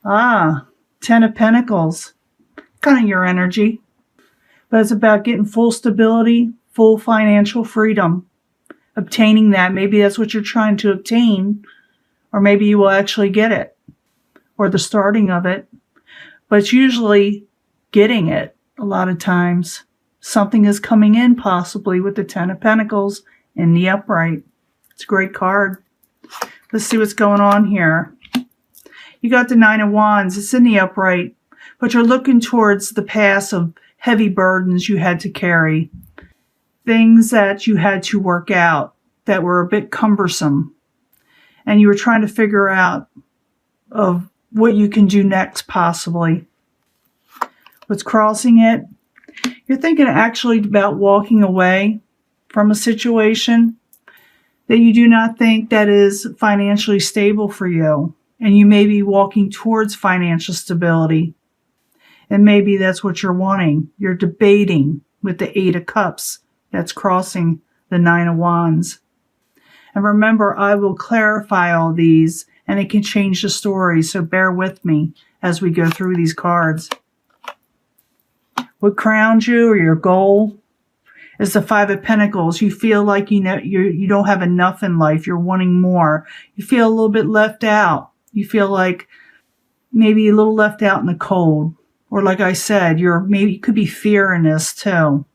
Ah, Ten of Pentacles. Kind of your energy. But it's about getting full stability, full financial freedom. Obtaining that. Maybe that's what you're trying to obtain. Or maybe you will actually get it. Or the starting of it. But it's usually getting it a lot of times. Something is coming in possibly with the Ten of Pentacles in the upright. It's a great card. Let's see what's going on here. You got the Nine of Wands. It's in the upright. But you're looking towards the past of heavy burdens you had to carry. Things that you had to work out that were a bit cumbersome. And you were trying to figure out of what you can do next possibly. What's crossing it? You're thinking actually about walking away from a situation that you do not think that is financially stable for you. And you may be walking towards financial stability. And maybe that's what you're wanting. You're debating with the Eight of Cups that's crossing the Nine of Wands. And remember, I will clarify all these and it can change the story. So bear with me as we go through these cards. What crowns you or your goal is the Five of Pentacles. You feel like you don't have enough in life. You're wanting more. You feel a little bit left out. You feel like maybe a little left out in the cold. Or like I said, maybe it could be fear in this too.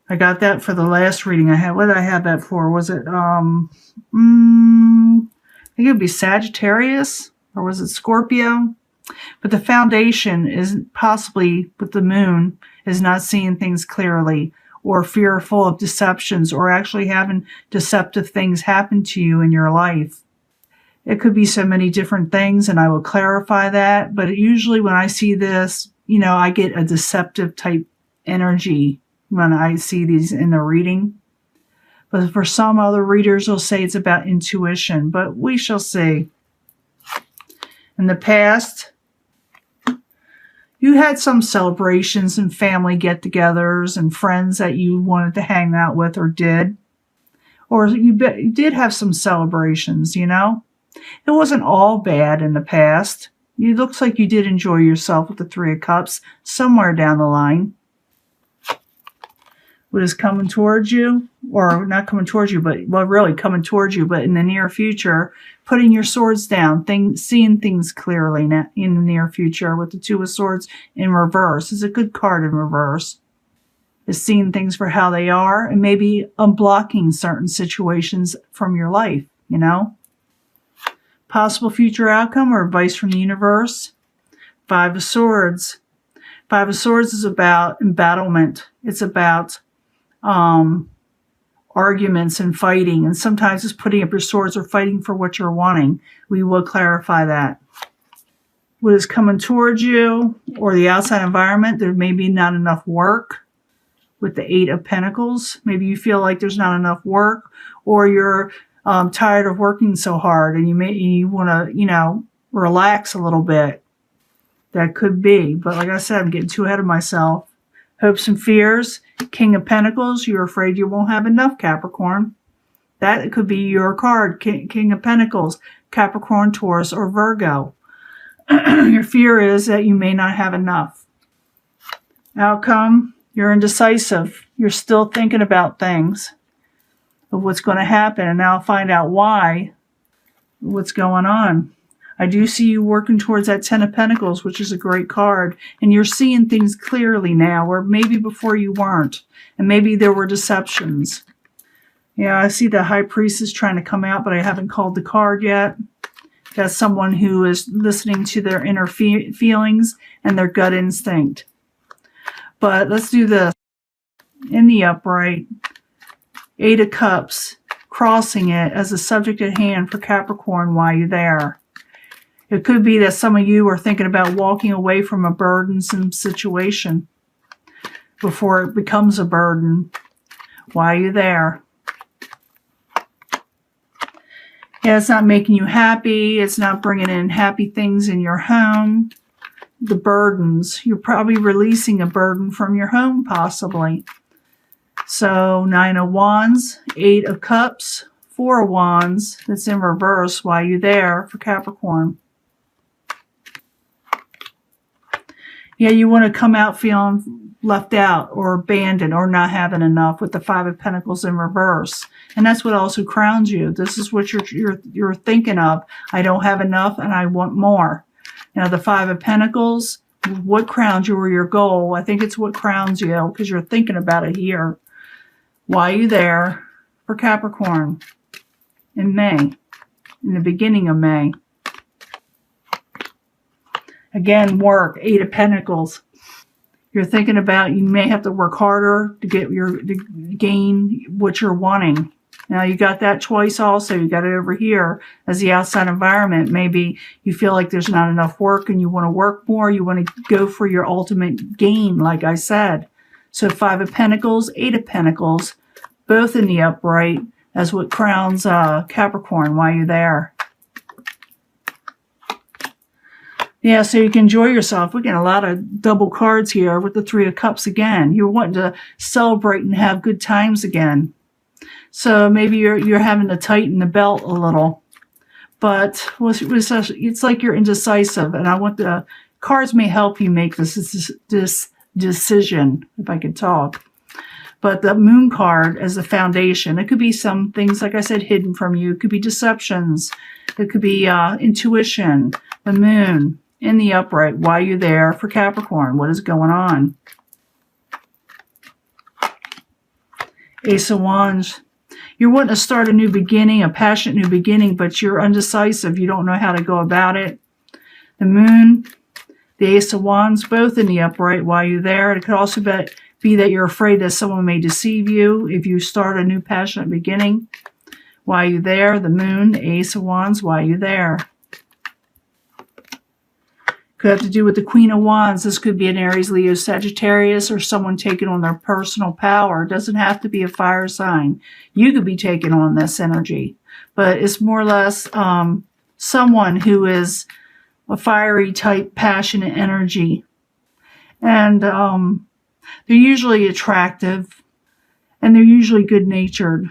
I got that for the last reading I had. What did I have that for? Was it, I think it would be Sagittarius, or was it Scorpio? But the foundation is possibly, with the moon, is not seeing things clearly, or fearful of deceptions, or actually having deceptive things happen to you in your life. It could be so many different things, and I will clarify that. But usually when I see this, I get a deceptive type energy when I see these in the reading. But for some other readers, they'll say it's about intuition. But we shall see. In the past, you had some celebrations and family get-togethers and friends that you wanted to hang out with or did. Or you did have some celebrations, It wasn't all bad in the past. It looks like you did enjoy yourself with the Three of Cups somewhere down the line. What is coming towards you, or not coming towards you, but really coming towards you, but in the near future, putting your swords down, seeing things clearly in the near future with the Two of Swords in reverse. It's a good card in reverse. Is seeing things for how they are and maybe unblocking certain situations from your life, Possible future outcome or advice from the universe. Five of Swords. Five of Swords is about embattlement. It's about arguments and fighting. And sometimes it's putting up your swords or fighting for what you're wanting. We will clarify that. What is coming towards you or the outside environment, there may be not enough work with the Eight of Pentacles. Maybe you feel like there's not enough work, or you're tired of working so hard and you want to, relax a little bit. That could be. But like I said, I'm getting too ahead of myself. Hopes and fears. King of Pentacles. You're afraid you won't have enough, Capricorn. That could be your card. King of Pentacles. Capricorn, Taurus, or Virgo. Your fear is that you may not have enough. Outcome. You're indecisive. You're still thinking about things. Of what's going to happen. And now I'll find out why. What's going on. I do see you working towards that Ten of Pentacles, which is a great card. And you're seeing things clearly now, where maybe before you weren't. And maybe there were deceptions. Yeah, I see the High Priestess trying to come out, but I haven't called the card yet. That's someone who is listening to their inner feelings and their gut instinct. But let's do this. In the upright, Eight of Cups, crossing it as a subject at hand for Capricorn while you're there. It could be that some of you are thinking about walking away from a burdensome situation before it becomes a burden while you're there. Yeah, it's not making you happy. It's not bringing in happy things in your home. The burdens. You're probably releasing a burden from your home, possibly. So, Nine of Wands, Eight of Cups, Four of Wands that's in reverse. Why are you there for Capricorn? Yeah, you want to come out feeling left out or abandoned or not having enough with the Five of Pentacles in reverse. And that's what also crowns you. This is what you're thinking of. I don't have enough and I want more. Now, the Five of Pentacles, what crowns you or your goal? I think it's what crowns you because you're thinking about it here. Why are you there for Capricorn in May, in the beginning of May? Again, work, Eight of Pentacles. You're thinking about you may have to work harder to gain what you're wanting. Now you got that choice also. You got it over here as the outside environment. Maybe you feel like there's not enough work and you want to work more. You want to go for your ultimate gain, like I said. So Five of Pentacles, Eight of Pentacles, both in the upright as what crowns Capricorn. Why are you there? Yeah, so you can enjoy yourself. We're getting a lot of double cards here with the Three of Cups again. You're wanting to celebrate and have good times again. So maybe you're having to tighten the belt a little. But it's like you're indecisive. And I want the cards may help you make this decision, if I could talk. But the Moon card as the foundation. It could be some things, like I said, hidden from you. It could be deceptions. It could be intuition. The Moon. In the upright, why are you there for Capricorn? What is going on? Ace of Wands. You're wanting to start a new beginning, a passionate new beginning, but you're undecisive. You don't know how to go about it. The Moon, the Ace of Wands, both in the upright. Why are you there? It could also be that you're afraid that someone may deceive you if you start a new passionate beginning. Why are you there? The Moon, the Ace of Wands, why are you there? Could have to do with the Queen of Wands. This could be an Aries, Leo, Sagittarius, or someone taking on their personal power. It doesn't have to be a fire sign. You could be taking on this energy. But it's more or less someone who is a fiery type, passionate energy. And they're usually attractive. And they're usually good-natured.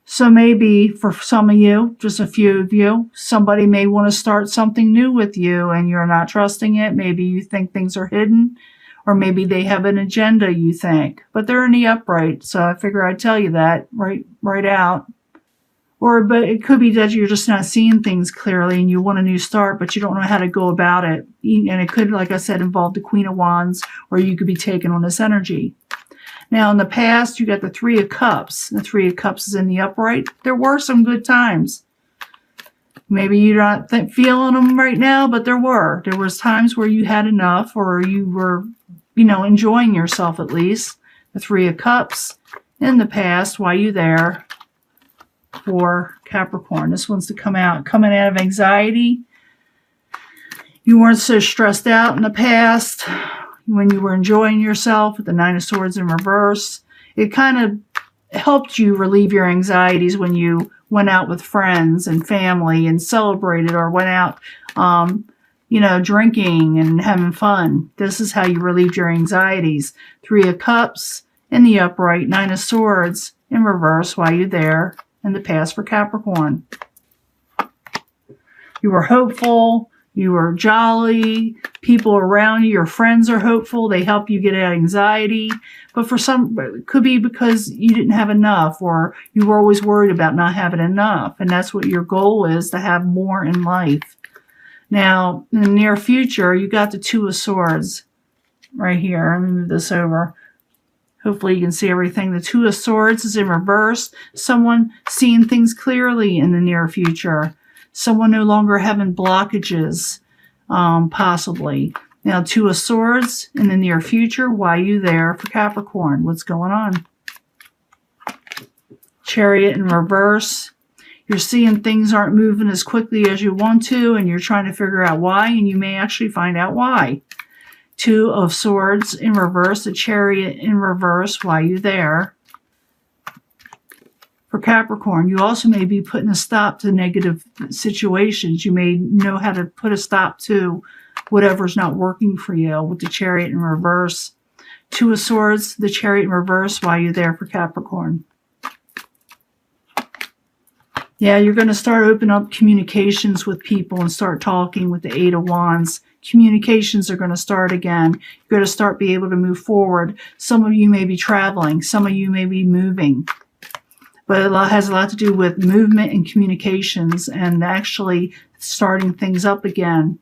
So maybe for some of you, just a few of you, somebody may want to start something new with you and you're not trusting it. Maybe you think things are hidden, or maybe they have an agenda, you think. But they're in the upright, so I figure I'd tell you that right out. But it could be that you're just not seeing things clearly and you want a new start, but you don't know how to go about it. And it could, like I said, involve the Queen of Wands, or you could be taking on this energy. Now, in the past, you got the Three of Cups. The Three of Cups is in the upright. There were some good times. Maybe you're not feeling them right now, but there were. There was times where you had enough, or you were, enjoying yourself at least. The Three of Cups in the past. Why are you there for Capricorn? This one's to come out. Coming out of anxiety. You weren't so stressed out in the past. When you were enjoying yourself with the Nine of Swords in reverse. It kind of helped you relieve your anxieties when you went out with friends and family and celebrated, or went out, drinking and having fun. This is how you relieved your anxieties. Three of Cups in the upright, Nine of Swords in reverse. Why are you there in the past for Capricorn? You were hopeful. You were jolly. People around you, your friends are hopeful. They help you get out of anxiety. But for some, it could be because you didn't have enough, or you were always worried about not having enough. And that's what your goal is, to have more in life. Now, in the near future, you got the Two of Swords right here. Let me move this over. Hopefully you can see everything. The Two of Swords is in reverse. Someone seeing things clearly in the near future. Someone no longer having blockages, possibly. Now, Two of Swords in the near future. Why are you there for Capricorn? What's going on? Chariot in reverse. You're seeing things aren't moving as quickly as you want to, and you're trying to figure out why, and you may actually find out why. Two of Swords in reverse. The Chariot in reverse. Why are you there? For Capricorn, you also may be putting a stop to negative situations. You may know how to put a stop to whatever's not working for you with the Chariot in reverse. Two of Swords, the Chariot in reverse. Why are you there for Capricorn? Yeah, you're going to start opening up communications with people and start talking with the Eight of Wands. Communications are going to start again. You're going to start be able to move forward. Some of you may be traveling. Some of you may be moving. But it has a lot to do with movement and communications and actually starting things up again.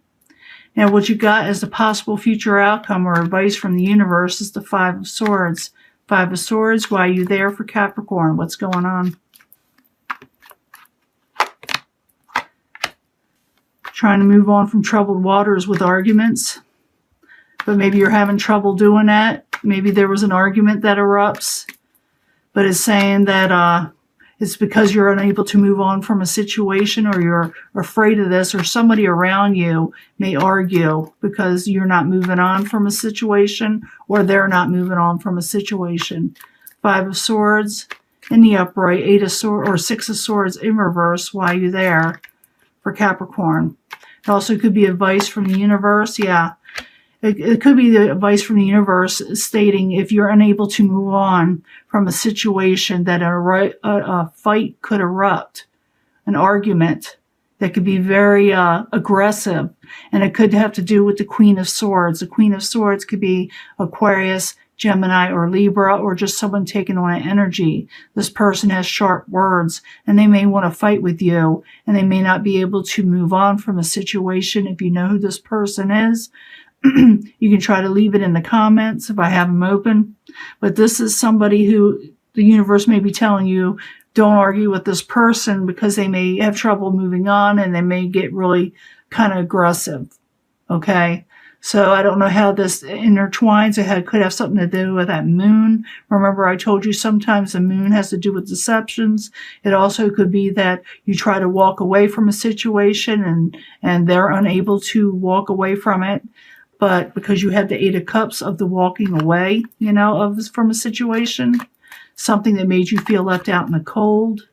Now, what you got as a possible future outcome or advice from the universe is the Five of Swords. Five of Swords, why are you there for Capricorn? What's going on? Trying to move on from troubled waters with arguments. But maybe you're having trouble doing that. Maybe there was an argument that erupts. But it's saying that it's because you're unable to move on from a situation, or you're afraid of this, or somebody around you may argue because you're not moving on from a situation, or they're not moving on from a situation. Five of Swords in the upright, Eight of Swords, or Six of Swords in reverse. Why are you there for Capricorn? It also could be advice from the universe. Yeah. It could be the advice from the universe stating if you're unable to move on from a situation that a fight could erupt, an argument that could be very aggressive. And it could have to do with the Queen of Swords. The Queen of Swords could be Aquarius, Gemini, or Libra, or just someone taking on an energy. This person has sharp words, and they may want to fight with you, and they may not be able to move on from a situation. If you know who this person is, you can try to leave it in the comments if I have them open. But this is somebody who the universe may be telling you, don't argue with this person because they may have trouble moving on and they may get really kind of aggressive. Okay? So I don't know how this intertwines. It could have something to do with that moon. Remember, I told you sometimes the moon has to do with deceptions. It also could be that you try to walk away from a situation and they're unable to walk away from it. But because you have the Eight of Cups of the walking away, you know, from a situation, something that made you feel left out in the cold.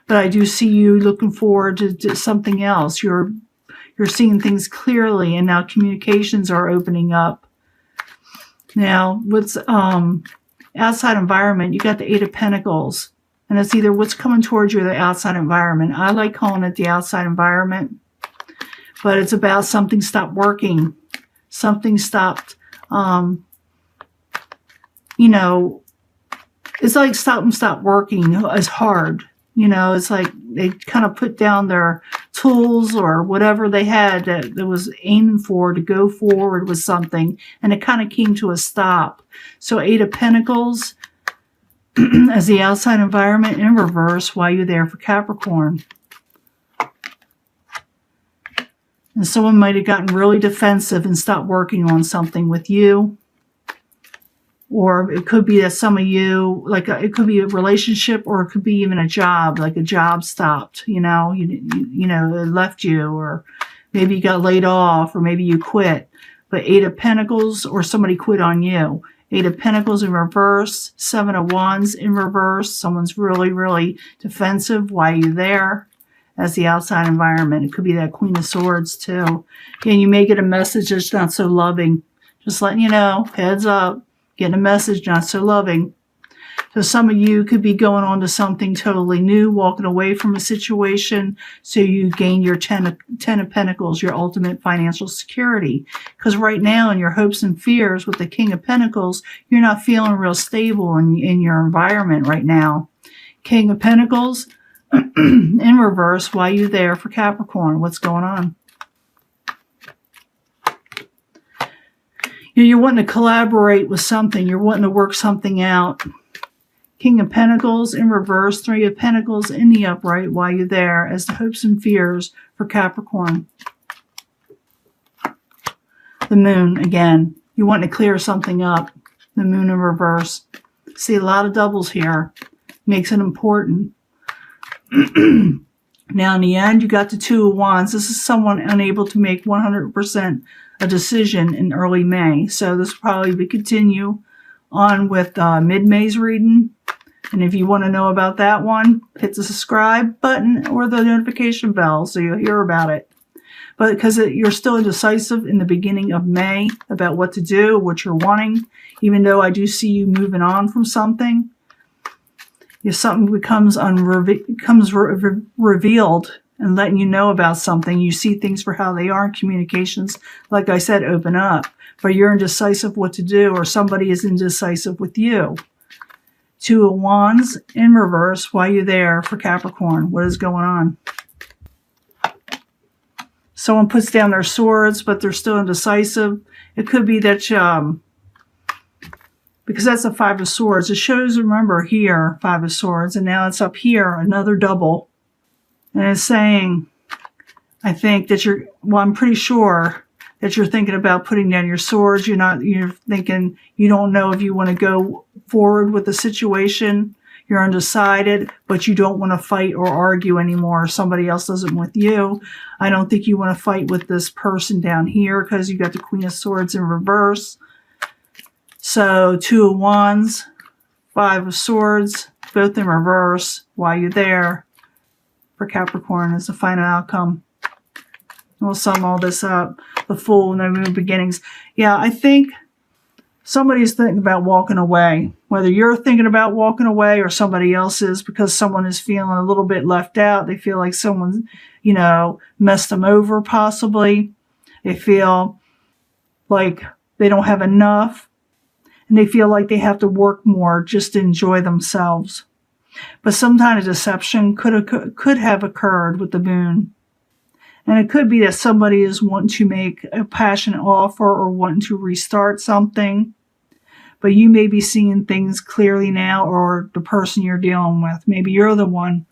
But I do see you looking forward to something else. You're seeing things clearly, and now communications are opening up. Now, what's outside environment? You got the Eight of Pentacles, and it's either what's coming towards you or the outside environment. I like calling it the outside environment, but it's about something stopped working. Something stopped, you know, it's like something stopped working as hard. You know, it's like they kind of put down their tools or whatever they had that was aiming for to go forward with something, and it kind of came to a stop. So Eight of Pentacles as the outside environment in reverse. Why are you there for Capricorn? And someone might have gotten really defensive and stopped working on something with you. Or it could be that some of you, it could be a relationship, or it could be even a job, like a job stopped, you know, you know, it left you, or maybe you got laid off, or maybe you quit. But Eight of Pentacles, or somebody quit on you. Eight of Pentacles in reverse, Seven of Wands in reverse. Someone's really, really defensive. Why are you there? As the outside environment. It could be that Queen of Swords too. And you may get a message that's not so loving. Just letting you know, heads up, getting a message not so loving. So some of you could be going on to something totally new, walking away from a situation so you gain your Ten of Pentacles, your ultimate financial security. Because right now in your hopes and fears with the King of Pentacles, you're not feeling real stable in your environment right now. King of Pentacles in reverse. Why are you there for Capricorn? What's going on? You're wanting to collaborate with something. You're wanting to work something out. King of Pentacles in reverse. Three of Pentacles in the upright. Why are you there? As the hopes and fears for Capricorn. The moon again. You want to clear something up. The moon in reverse. See a lot of doubles here. Makes it important. Now in the end, you got the Two of Wands. This is someone unable to make 100% a decision in early May. So this will probably continue on with mid-May's reading. And if you want to know about that one, hit the subscribe button or the notification bell so you'll hear about it. But because you're still indecisive in the beginning of May about what to do, what you're wanting, even though I do see you moving on from something, If something becomes revealed and letting you know about something, you see things for how they are. Communications, like I said, open up. But you're indecisive what to do, or somebody is indecisive with you. Two of Wands in reverse. Why are you there for Capricorn? What is going on? Someone puts down their swords, but they're still indecisive. It could be that, because that's a Five of Swords. It shows, remember, here, Five of Swords, and now it's up here, another double. And it's saying, I think that I'm pretty sure that you're thinking about putting down your swords. You're thinking, you don't know if you want to go forward with the situation. You're undecided, but you don't want to fight or argue anymore. Somebody else doesn't with you. I don't think you want to fight with this person down here because you got the Queen of Swords in reverse. So Two of Wands, Five of Swords, both in reverse. Why you there for Capricorn is the final outcome. We'll sum all this up. The Fool, no new beginnings. Yeah, I think somebody's thinking about walking away. Whether you're thinking about walking away or somebody else is, because someone is feeling a little bit left out. They feel like someone, messed them over possibly. They feel like they don't have enough. And they feel like they have to work more just to enjoy themselves. But some kind of deception could have occurred with the Moon. And it could be that somebody is wanting to make a passionate offer or wanting to restart something. But you may be seeing things clearly now, or the person you're dealing with. Maybe you're the one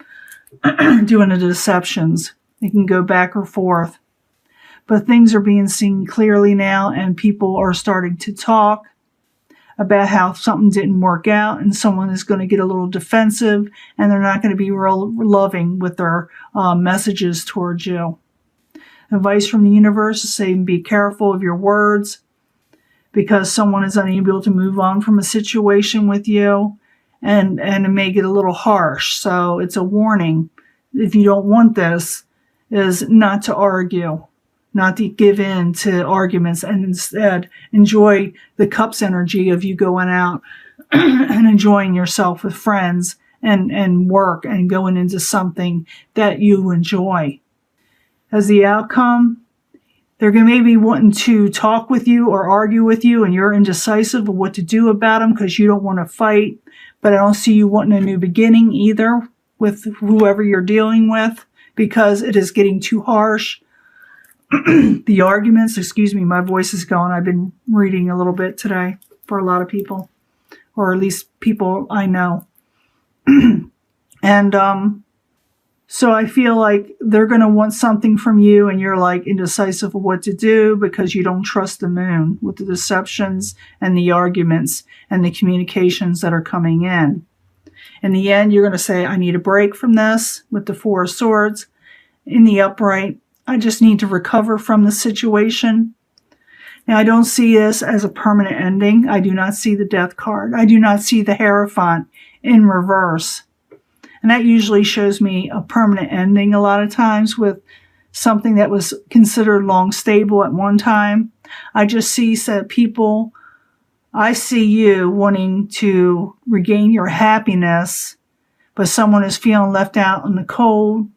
doing the deceptions. They can go back or forth. But things are being seen clearly now, and people are starting to talk about how something didn't work out, and someone is going to get a little defensive, and they're not going to be real loving with their messages towards you. Advice from the universe is saying be careful of your words, because someone is unable to move on from a situation with you, and it may get a little harsh. So it's a warning. If you don't want this, is not to argue, not to give in to arguments, and instead enjoy the Cups energy of you going out and enjoying yourself with friends and work and going into something that you enjoy. As the outcome, they're going to maybe wanting to talk with you or argue with you, and you're indecisive of what to do about them because you don't want to fight. But I don't see you wanting a new beginning either with whoever you're dealing with, because it is getting too harsh. The arguments, excuse me, my voice is going. I've been reading a little bit today for a lot of people, or at least people I know. And so I feel like they're going to want something from you, and you're like indecisive of what to do because you don't trust the Moon with the deceptions and the arguments and the communications that are coming in. In the end, you're going to say, I need a break from this with the Four of Swords. In the upright, I just need to recover from the situation. Now, I don't see this as a permanent ending. I do not see the Death card. I do not see the Hierophant in reverse. And that usually shows me a permanent ending a lot of times with something that was considered long stable at one time. I just see that people, I see you wanting to regain your happiness, but someone is feeling left out in the cold.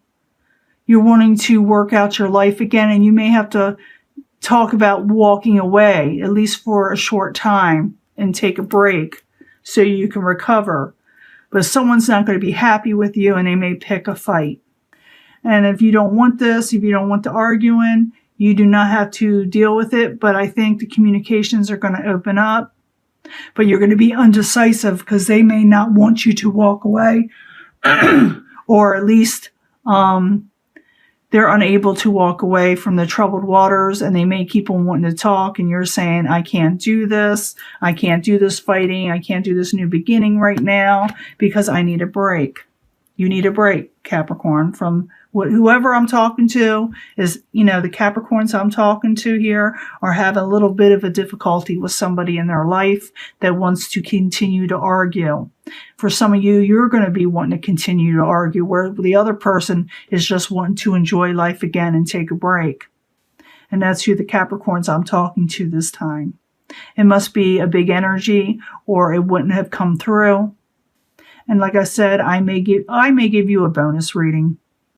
You're wanting to work out your life again, and you may have to talk about walking away, at least for a short time, and take a break so you can recover. But someone's not going to be happy with you, and they may pick a fight. And if you don't want this, if you don't want the arguing, you do not have to deal with it. But I think the communications are going to open up. But you're going to be undecisive because they may not want you to walk away. Or at least they're unable to walk away from the troubled waters, and they may keep on wanting to talk, and you're saying, I can't do this. I can't do this fighting. I can't do this new beginning right now because I need a break. You need a break, Capricorn, from whoever I'm talking to is, the Capricorns I'm talking to here are having a little bit of a difficulty with somebody in their life that wants to continue to argue. For some of you, you're going to be wanting to continue to argue, where the other person is just wanting to enjoy life again and take a break. And that's who the Capricorns I'm talking to this time. It must be a big energy, or it wouldn't have come through. And like I said, I may give you a bonus reading.